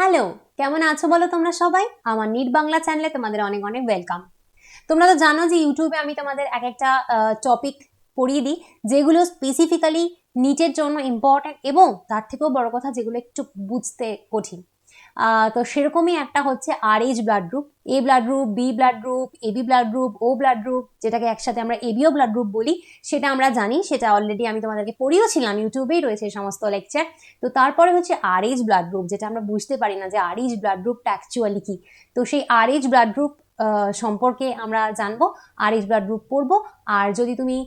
Hello, কেমন আছো বলো তোমরা সবাই? আমার নিট বাংলা চ্যানেলে তোমাদের অনেক অনেক ওয়েলকাম। তোমরা তো জানো যে ইউটিউবে আমি তোমাদের এক একটা টপিক পড়িয়ে দিই, যেগুলো স্পেসিফিক্যালি নিটের জন্য ইম্পর্ট্যান্ট এবং তার থেকেও বড় কথা যেগুলো একটু বুঝতে কঠিন। তো সেরকমই একটা হচ্ছে RH blood group, A blood group, B blood group, AB blood group, O blood group, যেটাকে একসাথে আমরা এবিও ব্লাড গ্রুপ বলি। সেটা আমরা জানি, সেটা অলরেডি আমি তোমাদেরকে পড়িয়েছিলাম, ইউটিউবেই রয়েছে এই সমস্ত লেকচার। তো তারপরে হচ্ছে RH ব্লাড গ্রুপ, যেটা আমরা বুঝতে পারি না যে RH ব্লাড গ্রুপটা অ্যাকচুয়ালি কি। তো সেই RH ব্লাড গ্রুপ সম্পর্কে আমরা জানবো, RH ব্লাড গ্রুপ পড়বো। আর যদি তুমি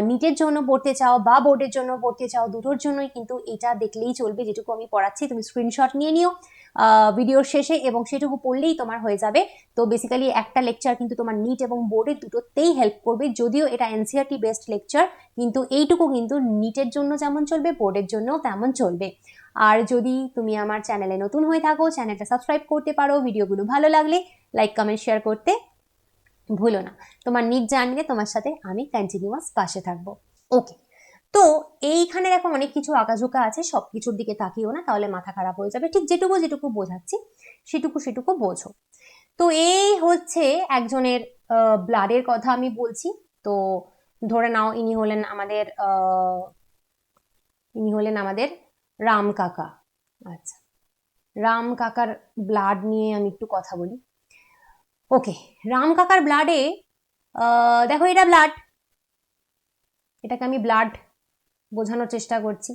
নিটের জন্য পড়তে চাও বা বোর্ডের জন্য পড়তে চাও, দুটোর জন্যই কিন্তু এটা দেখলেই চলবে। যেটুকু আমি পড়াচ্ছি তুমি স্ক্রিনশট নিয়ে নিও ভিডিওর শেষে, এবং সেটুকু পড়লেই তোমার হয়ে যাবে। তো বেসিক্যালি একটা লেকচার কিন্তু তোমার নিট এবং বোর্ডের দুটোতেই হেল্প করবে। যদিও এটা এনসিইআরটি বেসড লেকচার, কিন্তু এইটুকু কিন্তু নিটের জন্য যেমন চলবে, বোর্ডের জন্যও তেমন চলবে। আর যদি তুমি আমার চ্যানেলে নতুন হয়ে থাকো, চ্যানেলটা সাবস্ক্রাইব করতে পারো। ভিডিওগুলো ভালো লাগলে লাইক কমেন্ট শেয়ার করতে ভুলো না। তোমার নিট জার্নিতে তোমার সাথে আমি কন্টিনিউয়াস পাশে থাকবো। ওকে, তো এইখানে দেখো অনেক কিছু আঁকাঝোঁকা আছে, সবকিছুর দিকে তাকিও না, তাহলে মাথা খারাপ হয়ে যাবে। ঠিক যেটুকু যেটুকু বোঝাচ্ছি সেটুকু বোঝো। তো এই হচ্ছে একজনের ব্লাডের কথা আমি বলছি। তো ধরে নাও ইনি হলেন আমাদের রাম কাকা। আচ্ছা, রাম কাকার ব্লাড নিয়ে আমি একটু কথা বলি। ওকে, রাম কাকার ব্লাডে দেখো এটা ব্লাড, এটাকে আমি ব্লাড বোঝানোর চেষ্টা করছি।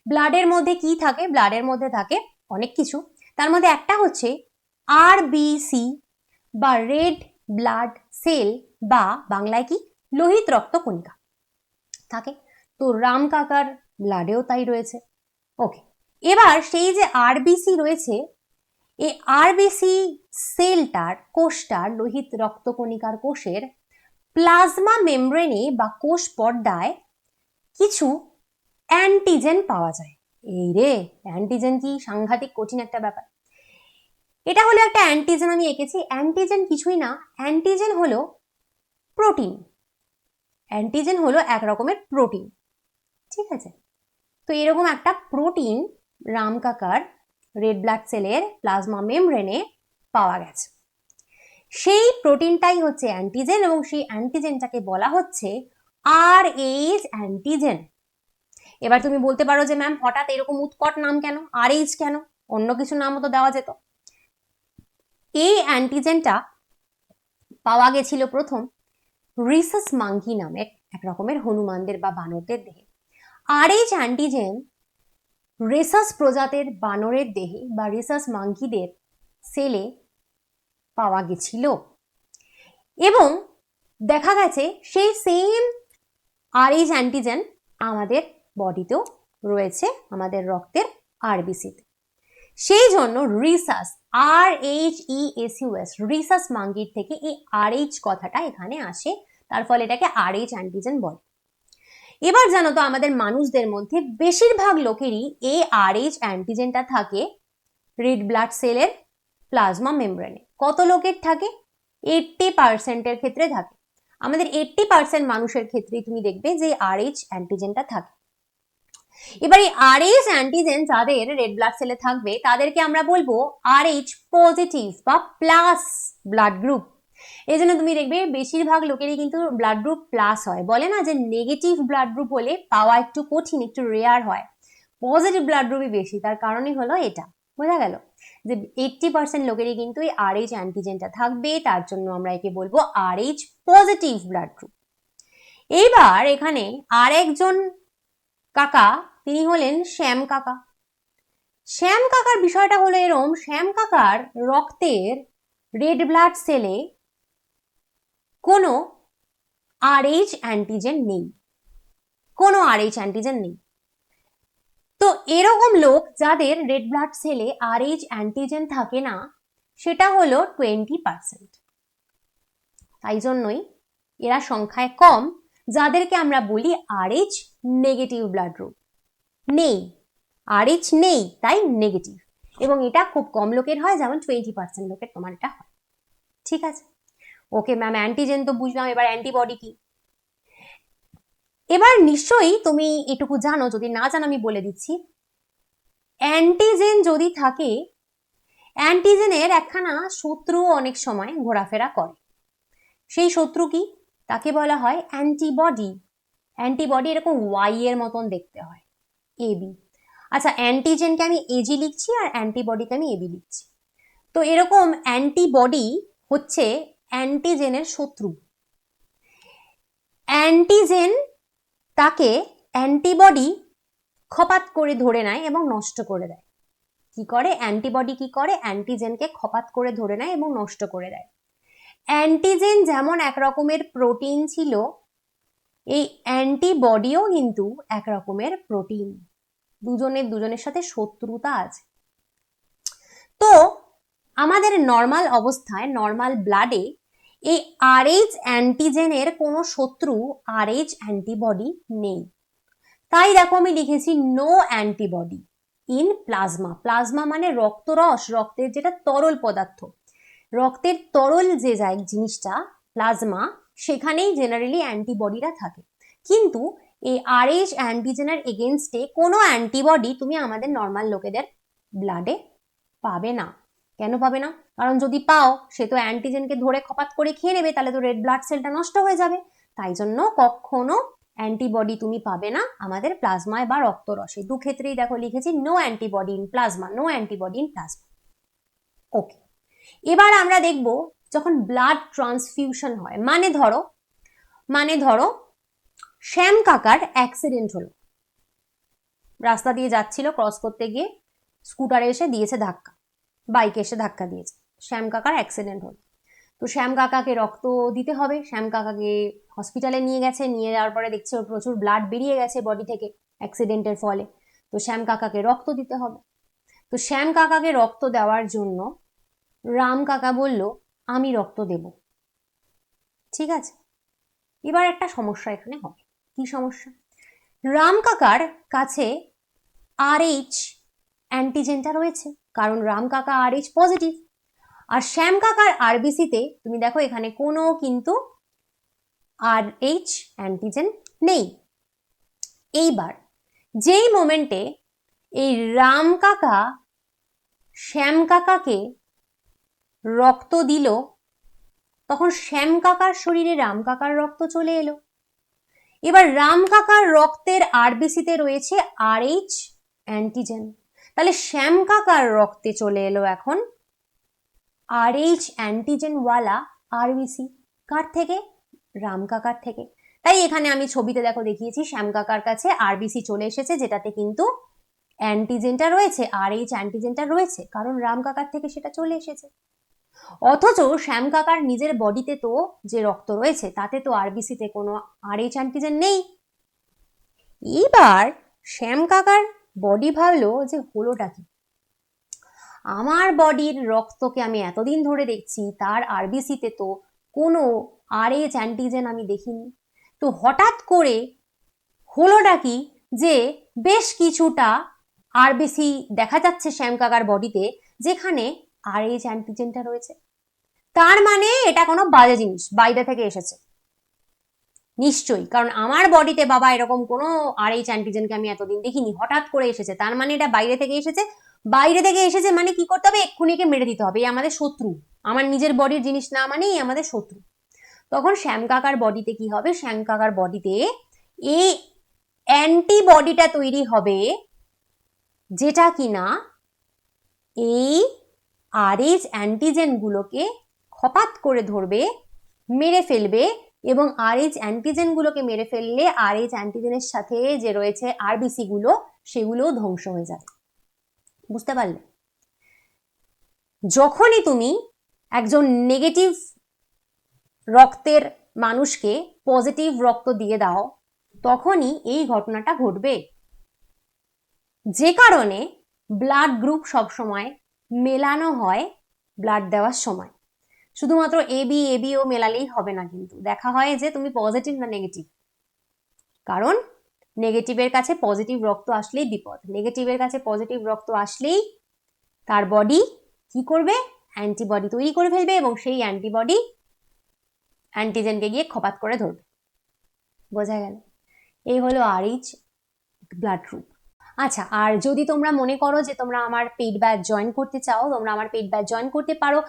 ব্লাডের মধ্যে কি থাকে? ব্লাডের মধ্যে থাকে অনেক কিছু। তার মধ্যে একটা হচ্ছে RBC বা রেড ব্লাড সেল, বা বাংলায় কি লোহিত রক্ত কণিকা থাকে। তো রাম কাকার ব্লাডেও তাই রয়েছে। ওকে, এবার সেই যে RBC রয়েছে, এই RBC সেলটার, কোষটার, লোহিত রক্তকণিকার কোষের প্লাজমা মেমব্রেনে বা কোষ পর্দায় কিছু অ্যান্টিজেন পাওয়া যায়। এই রে, অ্যান্টিজেন কি সাংঘাতিক কঠিন একটা ব্যাপার। এটা হলো একটা অ্যান্টিজেন, আমি এঁকেছি। অ্যান্টিজেন কিছুই না, অ্যান্টিজেন হলো প্রোটিন। অ্যান্টিজেন হলো এক রকমের প্রোটিন, ঠিক আছে? তো এরকম একটা প্রোটিন রাম কাকার রেড ব্লাড সেলের প্লাজমা মেমব্রেনে পাওয়া গেছে। সেই প্রোটিনটাই হচ্ছে অ্যান্টিজেন, এবং সেই অ্যান্টিজেনটাকে বলা হচ্ছে RH অ্যান্টিজেন। এবার তুমি বলতে পারো যে ম্যাম হঠাৎ এরকম উৎকট নাম কেন, RH কেন? অন্য কিছু নামও তো দেওয়া যেত। এই অ্যান্টিজেনটা পাওয়া গেছিল প্রথম রিসাস মাঙ্কি নামের এক রকমের হনুমানদের বা বানরদের দেহে। RH অ্যান্টিজেন রেসাস প্রজাতির বানরের দেহে বা রেসাস মাঙ্কিদের সেলে পাওয়া গেছিল, এবং দেখা গেছে সেই সেম RH অ্যান্টিজেন আমাদের বডিতেও রয়েছে, আমাদের রক্তের RBCতে। সেই জন্য রিসাস, RHESUS, রিসাস মাঙ্কির থেকে এই RH কথাটা এখানে আসে। তার ফলে এটাকে RH অ্যান্টিজেন বলে। এবার জানো তো আমাদের মানুষদের মধ্যে বেশিরভাগ লোকেরই এই RH অ্যান্টিজেনটা থাকে রেড ব্লাড সেলের প্লাজমা মেমব্রেনে। কত লোকের থাকে? 80% ক্ষেত্রে থাকে। আমাদের 80% মানুষের ক্ষেত্রেই তুমি দেখবে যে RH অ্যান্টিজেনটা থাকে। এবার এই RH অ্যান্টিজেন যাদের রেড ব্লাড সেলে থাকবে তাদেরকে আমরা বলবো RH পজিটিভ বা প্লাস ব্লাড গ্রুপ। এই জন্য তুমি দেখবে বেশিরভাগ লোকেরই কিন্তু ব্লাড গ্রুপ প্লাস হয়। বলে না যে নেগেটিভ ব্লাড গ্রুপ হলে পাওয়া একটু কঠিন, একটু রেয়ার হয়, পজিটিভ ব্লাড গ্রুপই বেশি। তার কারণই হলো এটা, বোঝা গেল যে 80% লোকেরই কিন্তু এই RH অ্যান্টিজেনটা থাকবে, তার জন্য আমরা একে বলবো RH পজিটিভ ব্লাড গ্রুপ। এইবার এখানে আর একজন কাকা, তিনি হলেন শ্যাম কাকা। শ্যাম কাকার বিষয়টা হলো এরম, শ্যাম কাকার রক্তের রেড ব্লাড সেলে কোনো RH অ্যান্টিজেন নেই, কোনো RH অ্যান্টিজেন নেই। তো এরকম লোক যাদের রেড ব্লাড সেলে RH অ্যান্টিজেন থাকে না, সেটা হলো 20%। তাই জন্যই এরা সংখ্যায় কম, যাদেরকে আমরা বলি RH নেগেটিভ ব্লাড গ্রুপ। নেই, RH নেই, তাই নেগেটিভ। এবং এটা খুব কম লোকের হয়, যেমন 20% লোকের তোমার এটা হয়। ঠিক আছে? ওকে ম্যাম, অ্যান্টিজেন তো বুঝলাম, এবার অ্যান্টিবডি কি? এবার নিশ্চয়ই তুমি এটুকু জানো, যদি না জানো আমি বলে দিচ্ছি। অ্যান্টিজেন যদি থাকে, অ্যান্টিজেনের একখানা শত্রু অনেক সময় ঘোরাফেরা করে। সেই শত্রু কি? তাকে বলা হয় অ্যান্টিবডি। অ্যান্টিবডি এরকম ওয়াই এর মতন দেখতে হয়, এবি। আচ্ছা, অ্যান্টিজেনকে আমি এজি লিখছি আর অ্যান্টিবডিকে আমি এবি লিখছি। তো এরকম অ্যান্টিবডি হচ্ছে অ্যান্টিজেনের শত্রু। অ্যান্টিজেন তাকে অ্যান্টিবডি খপাত করে ধরে নেয় এবং নষ্ট করে দেয়। কি করে অ্যান্টিবডি? কি করে অ্যান্টিজেনকে খপাত করে ধরে নেয় এবং নষ্ট করে দেয়। অ্যান্টিজেন যেমন এক রকমের প্রোটিন ছিল, এই অ্যান্টিবডিও কিন্তু এক রকমের প্রোটিন। দুজনের সাথে শত্রুতা আছে। তো আমাদের নর্মাল অবস্থায়, নর্মাল ব্লাডে এই আরএইচ অ্যান্টিজেনের কোনো শত্রু আরএইচ অ্যান্টিবডি নেই। তাই দেখো আমি লিখেছি no antibody in plasma. Plasma মানে রক্তরস, রক্তের যেটা তরল পদার্থ, রক্তের তরল যে জিনিসটা প্লাজমা, সেখানেই জেনারেলি অ্যান্টিবডিরা থাকে। কিন্তু এই আরএইচ অ্যান্টিজেনের এগেনস্টে কোনো অ্যান্টিবডি তুমি আমাদের নর্মাল লোকেদের ব্লাডে পাবে না। কেন পাবে না? কারণ যদি পাও, সে তো অ্যান্টিজেনকে ধরে খপাত করে খেয়ে নেবে, তাহলে তো রেড ব্লাড সেলটা নষ্ট হয়ে যাবে। তাই জন্য কখনো অ্যান্টিবডি তুমি পাবে না আমাদের প্লাজমায় বা রক্তরসে। দু ক্ষেত্রেই দেখো লিখেছি no antibody in plasma, no antibody in plasma. Okay, এবার আমরা দেখব যখন ব্লাড ট্রান্সফিউশন হয়। মানে ধরো শ্যাম কাকার অ্যাক্সিডেন্ট হলো, রাস্তা দিয়ে যাচ্ছিল, ক্রস করতে গিয়ে স্কুটারে এসে দিয়েছে ধাক্কা, বাইকে এসে ধাক্কা দিয়েছে, শ্যাম কাকার অ্যাক্সিডেন্ট হলো। তো শ্যাম কাকাকে রক্ত দিতে হবে। শ্যাম কাকাকে হসপিটালে নিয়ে গেছে, নিয়ে যাওয়ার পরে দেখছে ওর প্রচুর ব্লাড বেরিয়ে গেছে বডি থেকে অ্যাক্সিডেন্টের ফলে। তো শ্যাম কাকাকে রক্ত দিতে হবে। তো শ্যাম কাকাকে রক্ত দেওয়ার জন্য রাম কাকা বলল আমি রক্ত দেব। ঠিক আছে, এবার একটা সমস্যা এখানে হবে। কি সমস্যা? রাম কাকার কাছে আরএইচ অ্যান্টিজেনটা রয়েছে, কারণ রাম কাকা আরএইচ পজিটিভ। আর শ্যাম কাকার আরবিসিতে তুমি দেখো এখানে কোনো কিন্তু আরএইচ অ্যান্টিজেন নেই। এইবার যেই মোমেন্টে এই রাম কাকা শ্যাম কাকাকে রক্ত দিল, তখন শ্যাম কাকার শরীরে রাম কাকার রক্ত চলে এলো। এবার রাম কাকার রক্তের আরবিসিতে রয়েছে আরএইচ অ্যান্টিজেন, তাহলে শ্যাম কাকার রক্তে চলে এলো এখন আরএইচ অ্যান্টিজেন ওয়ালা আরবিসি। কার থেকে? রাম কাকার থেকে। তাই এখানে আমি ছবিতে দেখো দেখিয়েছি শ্যাম কাকার কাছে আরবিসি চলে এসেছে, যেটাতে কিন্তু অ্যান্টিজেনটা রয়েছে, আরএইচ অ্যান্টিজেনটা রয়েছে, কারণ রাম কাকার থেকে সেটা চলে এসেছে। অথচ শ্যাম কাকার নিজের বডিতে তো যে রক্ত রয়েছে তাতে তো আরবিসিতে কোনো আরএইচ অ্যান্টিজেন নেই। এবার শ্যাম কাকার বডি ভাবলো যে হলোটা কি, আমার বডির রক্তকে আমি এতদিন ধরে দেখছি, তার আরবিসিতে তো কোনো আরএইচ অ্যান্টিজেন আমি দেখিনি। তো হঠাৎ করে হলোটা কি যে বেশ কিছুটা আরবিসি দেখা যাচ্ছে শ্যাম কাকার বডিতে, যেখানে আরএইচ অ্যান্টিজেনটা রয়েছে। তার মানে এটা কোনো বাজে জিনিস বাইরে থেকে এসেছে নিশ্চয়ই, কারণ আমার বডিতে বাবা এরকম কোনো আরএইচ অ্যান্টিজেনকে আমি এতদিন দেখিনি, হঠাৎ করে এসেছে, তার মানে এটা বাইরে থেকে এসেছে। বাইরে থেকে এসেছে মানে কি করতে হবে? এক্ষুনি একে মেরে দিতে হবে, এই আমাদের শত্রু, আমার নিজের বডির জিনিস না মানেই আমাদের শত্রু। তখন শ্যাম কাকার বডিতে কি হবে? শ্যাম কাকার বডিতে এই অ্যান্টিবডিটা তৈরি হবে, যেটা কিনা এই আরএইচ অ্যান্টিজেন গুলোকে খপাত করে ধরবে, মেরে ফেলবে, এবং আরএইচ অ্যান্টিজেন গুলোকে মেরে ফেললে আরএইচ অ্যান্টিজেনের সাথে যে রয়েছে আরবিসি গুলো, সেগুলোও ধ্বংস হয়ে যাবে। বুঝতে পারলে? যখনই তুমি একজন নেগেটিভ রক্তের মানুষকে পজিটিভ রক্ত দিয়ে দাও, তখনই এই ঘটনাটা ঘটবে। যে কারণে ব্লাড গ্রুপ সবসময় মেলানো হয় ব্লাড দেওয়ার সময়। শুধুমাত্র এবিও মেলালেই হবে না, কিন্তু দেখা হয় যে তুমি পজিটিভ না নেগেটিভ, কারণ নেগেটিভের কাছে পজিটিভ রক্ত আসলেই বিপদ। নেগেটিভের কাছে পজিটিভ রক্ত আসলেই তার বডি কি করবে? অ্যান্টিবডি তৈরি করে ফেলবে, এবং সেই অ্যান্টিবডি অ্যান্টিজেনকে গিয়ে খপাত করে ধরবে। বোঝা গেল? এই হলো আরএইচ ব্লাড গ্রুপ। আচ্ছা, আর যদি তোমরা মনে করো যে তোমরা আমার পেইড ব্যাচ জয়েন করতে চাও, তোমরা আমার পেইড ব্যাচ জয়েন করতে পারো।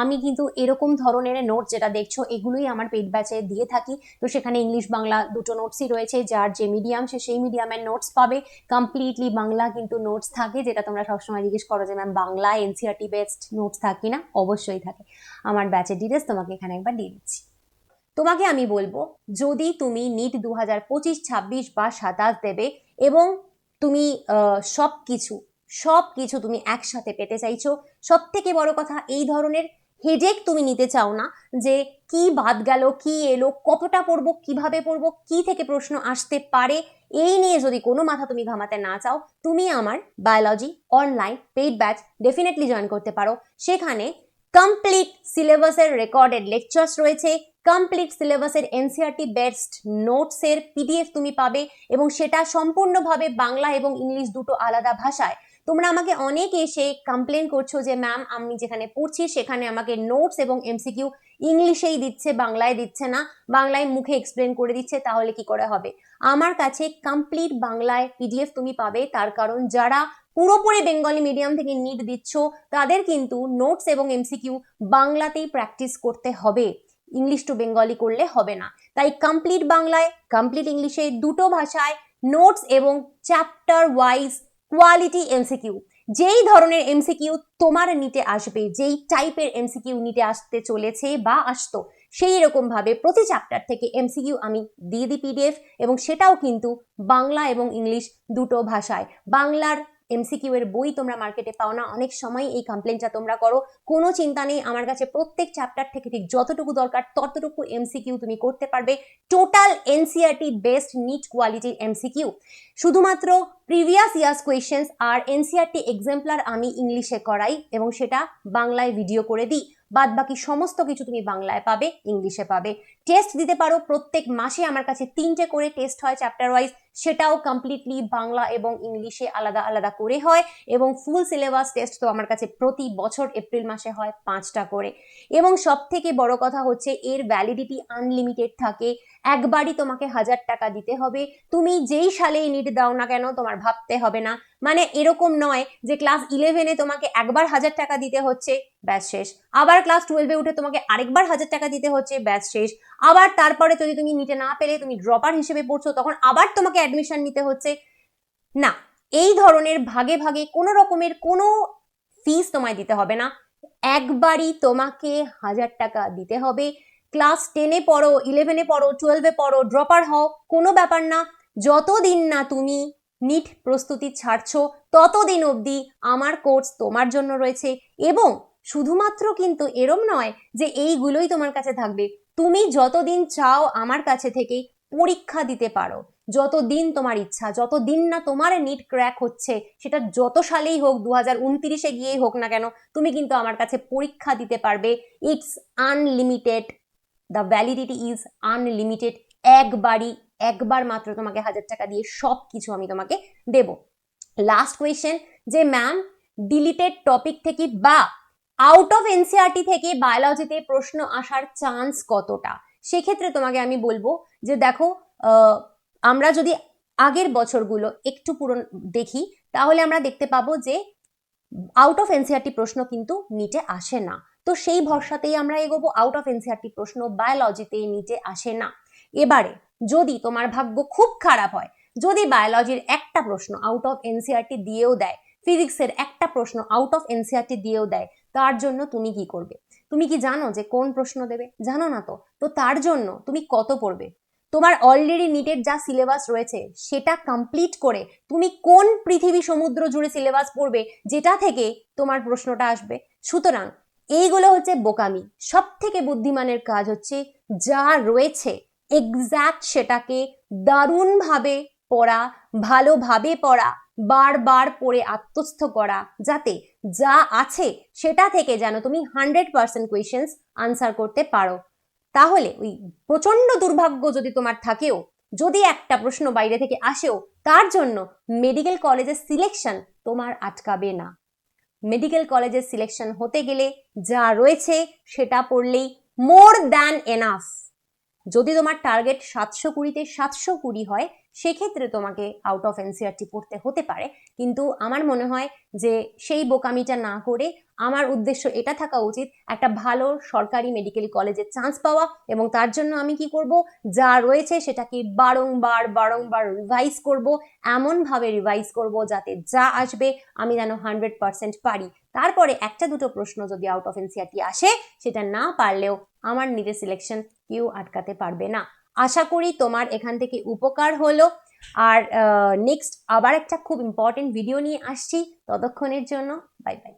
আমি কিন্তু এরকম ধরনের নোটস যেটা দেখছো এগুলোই আমার পেইড ব্যাচে দিয়ে থাকি। তো সেখানে ইংলিশ বাংলা দুটো নোটসই রয়েছে, যার যে মিডিয়াম সে সেই মিডিয়ামের নোটস পাবে। কমপ্লিটলি বাংলা কিন্তু নোটস থাকে, যেটা তোমরা সবসময় জিজ্ঞেস করো যে ma'am Bangla NCERT based notes থাকে কিনা, অবশ্যই থাকে। আমার ব্যাচের ডিটেলস তোমাকে এখানে একবার দিয়ে দিচ্ছি। তোমাকে আমি বলবো, যদি তুমি নিট 2025, 26 বা 27 দেবে এবং তুমি সবকিছু তুমি একসাথে পেতে চাইছো, সব থেকে বড় কথা এই ধরনের হেডেক তুমি নিতে চাও না যে কি বাদ গেল, কি এলো, কতটা পড়বো, কিভাবে পড়বো, কি থেকে প্রশ্ন আসতে পারে, এই নিয়ে যদি কোনো মাথা তুমি ঘামাতে না চাও, তুমি আমার biology online paid batch definitely join করতে পারো। সেখানে কমপ্লিট সিলেবাসের রেকর্ডেড লেকচার্স রয়েছে, কমপ্লিট সিলেবাসের এনসিইআরটি বেসড নোটসের পিডিএফ তুমি পাবে, এবং সেটা সম্পূর্ণভাবে বাংলা এবং ইংলিশ দুটো আলাদা ভাষায়। তোমরা আমাকে অনেক এসে কমপ্লেন করছো যে ম্যাম আমি যেখানে পড়ছি সেখানে আমাকে নোটস এবং এমসিকিউ ইংলিশেই দিচ্ছে, বাংলায় দিচ্ছে না, বাংলায় মুখে এক্সপ্লেন করে দিচ্ছে, তাহলে কি করে হবে? আমার কাছে কমপ্লিট বাংলায় পিডিএফ তুমি পাবে, তার কারণ যারা পুরোপুরি বেঙ্গলি মিডিয়াম থেকে নিট দিচ্ছ তাদের কিন্তু নোটস এবং এমসিকিউ বাংলাতেই প্র্যাকটিস করতে হবে, ইংলিশ টু বেঙ্গলি করলে হবে না। তাই কমপ্লিট বাংলায়, কমপ্লিট ইংলিশে দুটো ভাষায় নোটস এবং চ্যাপ্টার ওয়াইজ কোয়ালিটি এমসিকিউ, যেই ধরনের এমসিকিউ তোমার নিটে আসবে, যেই টাইপের এমসিকিউ নিটে আসতে চলেছে বা আসতো, সেই রকম ভাবে প্রতি চ্যাপ্টার থেকে এমসিকিউ আমি দিয়ে দিই পিডিএফ, এবং সেটাও কিন্তু বাংলা এবং ইংলিশ দুটো ভাষায়। বাংলার এমসিকিউ এর বই তোমরা মার্কেটে পাও না, অনেক সময় এই কমপ্লেনটা তোমরা করো, কোনো চিন্তা নেই, আমার কাছে প্রত্যেক চ্যাপ্টার থেকে ঠিক যতটুকু দরকার ততটুকু এমসিকিউ তুমি করতে পারবে, টোটাল এনসিইআরটি বেসড নিট কোয়ালিটির এমসিকিউ। শুধুমাত্র প্রিভিয়াস ইয়ার্স কোয়েশ্চেন্স আর এনসিইআরটি এক্সাম্পলার আমি ইংলিশে করাই এবং সেটা বাংলায় ভিডিও করে দিই, বাদ বাকি সমস্ত কিছু তুমি বাংলায় পাবে, ইংলিশে পাবে। টেস্ট দিতে পারো, প্রত্যেক মাসে আমার কাছে 3টে করে টেস্ট হয় চ্যাপ্টার ওয়াইজ, সেটাও কমপ্লিটলি বাংলা এবং ইংলিশে আলাদা আলাদা করে হয়, এবং ফুল সিলেবাস টেস্ট তো আমার কাছে প্রতি বছর এপ্রিল মাসে হয় 5টা করে। এবং সব থেকে বড় কথা হচ্ছে এর ভ্যালিডিটি আনলিমিটেড থাকে, একবারই তোমাকে 1000 টাকা দিতে হবে, তুমি যেই সালেই নিট দাও না কেন তোমার ভাবতে হবে না। মানে এরকম নয় যে ক্লাস 11-এ তোমাকে একবার 1000 টাকা দিতে হচ্ছে, ব্যাচ শেষ, আবার ক্লাস 12-এ উঠে তোমাকে আরেকবার 1000 টাকা দিতে হচ্ছে, ব্যাচ শেষ, আবার তারপরে যদি তুমি নিটে না পেলে তুমি ড্রপার হিসেবে পড়ছো তখন আবার তোমাকে অ্যাডমিশন নিতে হচ্ছে না। এই ধরনের ভাগে ভাগে কোনো রকমের কোনো ফিস তোমায় দিতে হবে না, একবারই তোমাকে 1000 টাকা দিতে হবে। ক্লাস 10-এ পড়ো, 11-এ পড়ো, 12-এ পড়ো, ড্রপার হও, কোনো ব্যাপার না, যতদিন না তুমি নিট প্রস্তুতি ছাড়ছো ততদিন অবধি আমার কোর্স তোমার জন্য রয়েছে। এবং শুধুমাত্র কিন্তু এরম নয় যে এইগুলোই তোমার কাছে থাকবে, তুমি যতদিন চাও আমার কাছে থেকে পরীক্ষা দিতে পারো, যতদিন তোমার ইচ্ছা, যতদিন না তোমার নিট ক্র্যাক হচ্ছে, সেটা যত সালেই হোক, 2029-এ গিয়েই হোক না কেন, তুমি কিন্তু আমার কাছে পরীক্ষা দিতে পারবে। It's unlimited, the validity is unlimited. একবার মাত্র তোমাকে 1000 টাকা দিয়ে সব কিছু আমি তোমাকে দেব। লাস্ট কোয়েশ্চেন, যে ম্যাম ডিলিটেড টপিক থেকে বা আউট অফ এনসিইআরটি থেকে বায়োলজিতে প্রশ্ন আসার চান্স কতটা? সেক্ষেত্রে তোমাকে আমি বলবো যে দেখো, আমরা যদি আগের বছরগুলো একটু পুরনো দেখি তাহলে আমরা দেখতে পাবো যে আউট অফ এনসিইআরটি প্রশ্ন কিন্তু নিটে আসে না। তো সেই ভরসাতেই আমরা এগোবো, আউট অফ এনসিইআরটি প্রশ্ন বায়োলজিতে নিটে আসে না। এবারে যদি তোমার ভাগ্য খুব খারাপ হয়, যদি বায়োলজির একটা প্রশ্ন আউট অফ এনসিইআরটি দিয়েও দেয়, ফিজিক্সের একটা প্রশ্ন আউট অফ এনসিইআরটি দিয়েও দেয়, তার জন্য তুমি কি করবে? তুমি কি জানো যে কোন প্রশ্ন দেবে? জানো না তো। তো তার জন্য তুমি কত পড়বে? তোমার অলরেডি নিটের যা সিলেবাস রয়েছে সেটা কমপ্লিট করে তুমি কোন পৃথিবী সমুদ্র জুড়ে সিলেবাস পড়বে যেটা থেকে তোমার প্রশ্নটা আসবে? সুতরাং এইগুলো হচ্ছে বোকামি। সব থেকে বুদ্ধিমানের কাজ হচ্ছে যা রয়েছে এক্স্যাক্ট সেটাকে দারুণভাবে পড়া, ভালোভাবে পড়া, বারবার পড়ে আত্মস্থ করা, যাতে যা আছে সেটা থেকে যেন তুমি 100% কোয়েশ্চেন্স আনসার করতে পারো। তাহলে ওই প্রচন্ড দুর্ভাগ্য যদি তোমার থাকেও, যদি একটা প্রশ্ন বাইরে থেকে আসেও, তার জন্য মেডিকেল কলেজের সিলেকশন তোমার আটকাবে না। মেডিকেল কলেজের সিলেকশন হতে গেলে যা রয়েছে সেটা পড়লেই মোর দ্যান এনাফ। যদি তোমার টার্গেট 720-তে 720 হয়, সেক্ষেত্রে তোমাকে আউট অফ এনসিইআরটি পড়তে হতে পারে। কিন্তু আমার মনে হয় যে সেই বোকামিটা না করে আমার উদ্দেশ্য এটা থাকা উচিত একটা ভালো সরকারি মেডিকেল কলেজে চান্স পাওয়া, এবং তার জন্য আমি কি করব, যা রয়েছে সেটাকে বারংবার বারংবার রিভাইজ করব, এমনভাবে রিভাইজ করব যাতে যা আসবে আমি যেন 100% পারি। তারপরে একটা দুটো প্রশ্ন যদি আউট অফ এনসিইআরটি আসে, সেটা না পারলেও আমার নিটের সিলেকশন কেউ আটকাতে পারবে না। আশা করি তোমার এখান থেকে উপকার হলো। আর নেক্সট আবার একটা খুব ইম্পর্টেন্ট ভিডিও নিয়ে আসছি, ততক্ষণের জন্য বাই বাই।